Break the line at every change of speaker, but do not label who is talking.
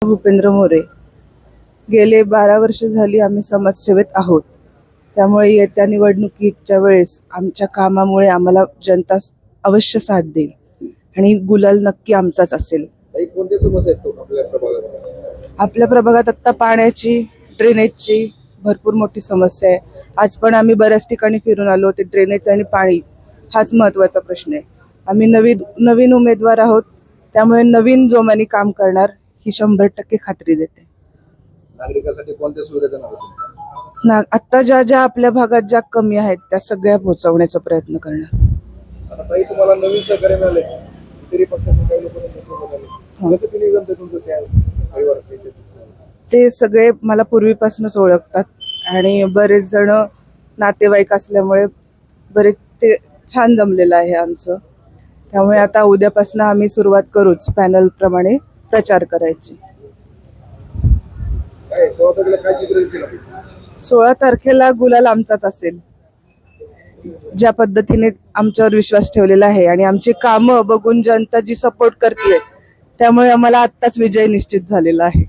भूपेंद्र मोरे. गेले 12 वर्ष झाली आम्ही समाजसेवेत आहोत. त्यामुळे येत्या निवडणुकीच्या वेळेस आमच्या कामामुळे आम्हाला जनता अवश्य साथ देईल आणि गुलाल नक्की आमचाच असेल.
कोणत्या समस्या आहेत आपल्या प्रभागात?
आपल्या प्रभागात आता पाण्याची, ड्रेनेजची भरपूर मोठी समस्या आहे. आज पण आम्ही बऱ्याच ठिकाणी फिरून आलो. ते ड्रेनेज आणि पाणी हाच महत्त्वाचा प्रश्न आहे. आम्ही नवीन उमेदवार आहोत, त्यामुळे नवीन जोमाने काम करणार ही 100% खात्री देते.
नागरिकांसाठी कोणत्या सुविधा देणार होते?
आता ज्या आपल्या भागात ज्या कमी आहेत त्या सगळ्या पोहोचवण्याचा प्रयत्न करणार.
आता ताई, तुम्हाला नवीन सहकार्य मिळाले, तरी पक्षाचे काही लोक कसं ते निगम ते तुमचं त्या परिवारात?
ते सगळे मला पूर्वीपासूनच ओळखतात आणि बरेच जण नातेवाईक असल्यामुळे बरेच ते छान जमलेलं आहे आमचं. त्यामुळे आता उद्यापासून आम्ही सुरुवात करूच पॅनल प्रमाणे प्रचार करायची. 16 तारखेला गुलाल आमचाच असेल. ज्या पद्धतीने आमच्यावर विश्वास ठेवलेला आहे आणि आमची कामं बघून जनता जी सपोर्ट करते, त्यामुळे आम्हाला आत्ताच विजय निश्चित झालेला आहे.